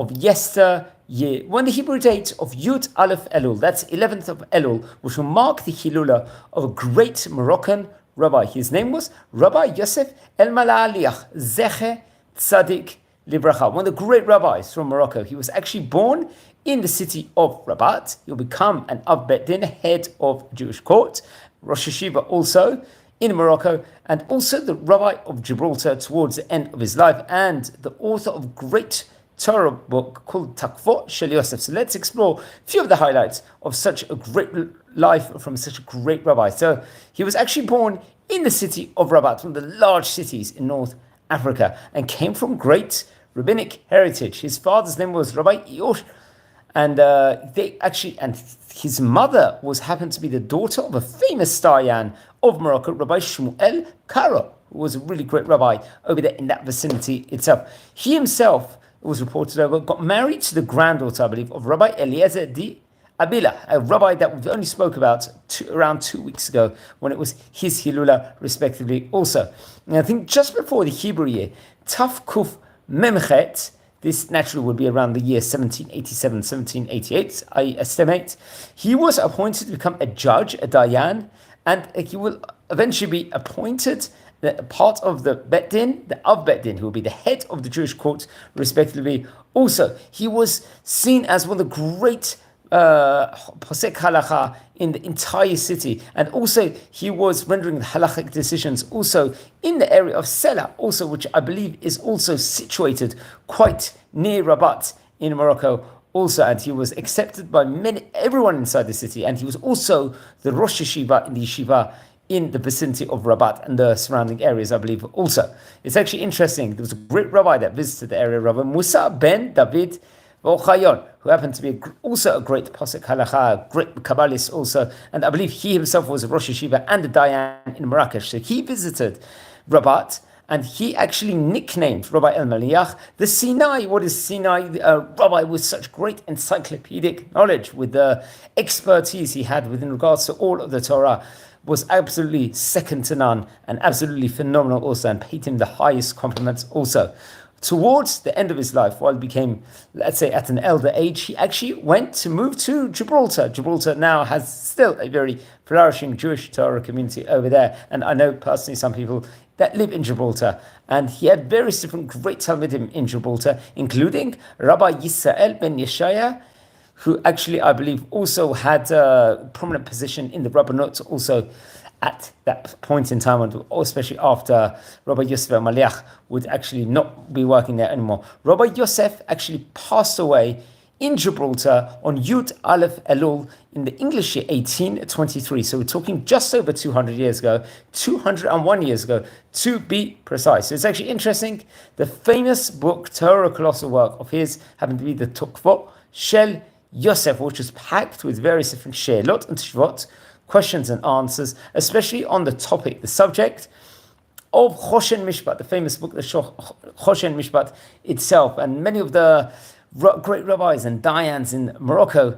of Yester year, when the Hebrew date of Yud Aleph Elul, that's 11th of Elul, which will mark the Hilula of a great Moroccan rabbi. His name was Rabbi Yosef Elmaliach Z'tl, one of the great rabbis from Morocco. He was actually born in the city of Rabbaat. He'll become an Av Bet Din, head of Jewish court, Rosh Yeshiva also in Morocco, and also the rabbi of Gibraltar towards the end of his life, and the author of great Torah book called Taqfo Shel Yosef. So let's explore a few of the highlights of such a great life from such a great rabbi. So he was actually born in the city of Rabbaat, one of the large cities in North Africa, and came from great rabbinic heritage. His father's name was Rabbi Yosh, and his mother happened to be the daughter of a famous Dayan of Morocco, Rabbi Shmuel Karo, who was a really great rabbi over there in that vicinity itself. He himself, it was reported over, got married to the granddaughter, I believe, of Rabbi Eliezer di Abila, a rabbi that we only spoke about around 2 weeks ago when it was his Hilula, respectively, also. And I think just before the Hebrew year, Tafkuf Memchet, this naturally would be around the year 1787, 1788, I estimate, he was appointed to become a judge, a Dayan, and he will eventually be appointed part of the Bet Din, the Av Bet Din, who will be the head of the Jewish court, respectively. Also, he was seen as one of the great posek halacha in the entire city, and also he was rendering the halachic decisions also in the area of Sela, also, which I believe is also situated quite near Rabat in Morocco also, and he was accepted by everyone inside the city, and he was also the Rosh Yeshiva in the Yeshiva in the vicinity of Rabat and the surrounding areas, I believe, also. It's actually interesting, there was a great rabbi that visited the area, Rabbi Musa ben David V'Ochayon, who happened to be also a great Posek Halacha, a great Kabbalist also, and I believe he himself was a Rosh Yeshiva and a Dayan in Marrakesh. So he visited Rabat, and he actually nicknamed Rabbi Elmaliach the Sinai. What is Sinai? A rabbi with such great encyclopedic knowledge, with the expertise he had within regards to all of the Torah, was absolutely second to none and absolutely phenomenal also, and paid him the highest compliments also. Towards the end of his life, while he became, let's say, at an elder age, he actually went to move to Gibraltar. Gibraltar now has still a very flourishing Jewish Torah community over there, and I know personally some people that live in Gibraltar, and he had various different great Talmidim in Gibraltar, including Rabbi Yisrael ben Yeshaya, who actually, I believe, also had a prominent position in the Rabbanut also at that point in time, and especially after Rabbi Yosef Elmaliach would actually not be working there anymore. Rabbi Yosef actually passed away in Gibraltar on Yud Aleph Elul in the English year 1823. So we're talking just over 200 years ago, 201 years ago, to be precise. So it's actually interesting. The famous book, Torah colossal work of his, happened to be the Taqfo Shel Yosef, which was packed with various different she'elot and teshuvot, questions and answers, especially on the topic, the subject of Choshen Mishpat, the famous book, the Choshen Mishpat itself. And many of the great rabbis and Dayans in Morocco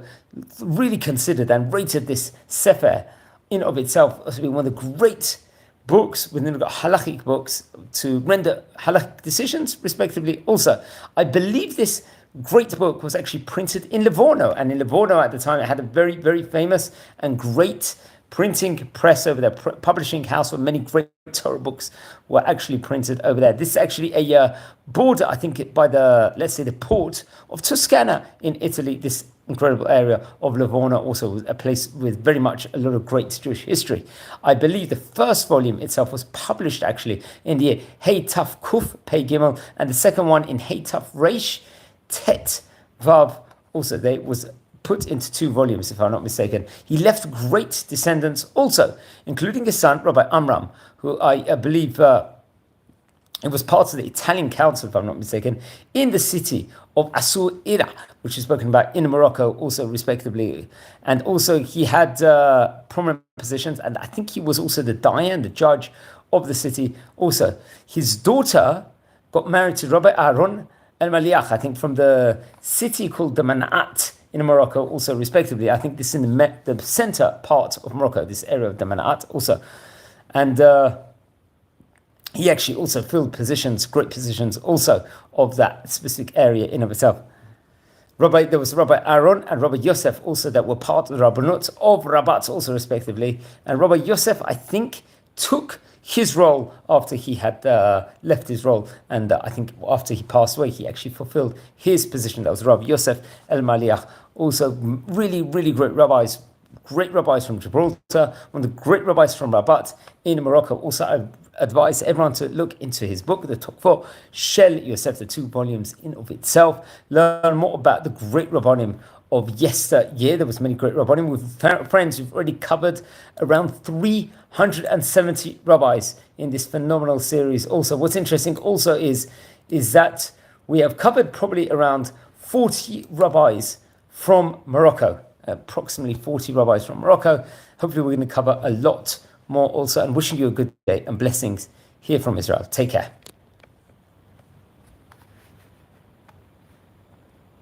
really considered and rated this Sefer in of itself as being one of the great books within the halachic books to render halachic decisions, respectively. Also, I believe this great book was actually printed in Livorno, and in Livorno at the time it had a very, very famous and great printing press over there, publishing house where many great Torah books were actually printed over there. This is actually a border, I think, by the, let's say, the port of Toscana in Italy, this incredible area of Livorno, also a place with very much a lot of great Jewish history. I believe the first volume itself was published actually in the year Hey Taf Kuf Pei Gimel, and the second one in Hey Taf Reish Tet Vav, also they was put into 2 volumes, if I'm not mistaken. He left great descendants also, including his son, Rabbi Amram, who I believe it was part of the Italian council, if I'm not mistaken, in the city of Asuira, which is spoken about in Morocco, also respectively. And also he had prominent positions, and I think he was also the Dayan, the judge of the city also. His daughter got married to Rabbi Aaron Elmaliach, I think from the city called the Manat in Morocco, also respectively. I think this is in the center part of Morocco, this area of the Manat also. And he actually also filled positions, great positions also of that specific area in of itself. There was Rabbi Aaron and Rabbi Yosef also that were part of the Rabbanut of Rabbaat also respectively. And Rabbi Yosef, I think, took his role after he had left his role. And I think after he passed away, he actually fulfilled his position. That was Rabbi Yosef Elmaliach. Also really, really great rabbis from Gibraltar, one of the great rabbis from Rabbaat in Morocco. Also, I advise everyone to look into his book, the Taqfo, Shel Yosef, the 2 volumes in of itself. Learn more about the great rabbanim of yesteryear. There was many great rabbanim. With friends, we've already covered around 370 rabbis in this phenomenal series. Also, what's interesting also is that we have covered probably around 40 rabbis from Morocco. Approximately 40 rabbis from Morocco. Hopefully we're going to cover a lot more also, and wishing you a good day and blessings here from Israel. Take care.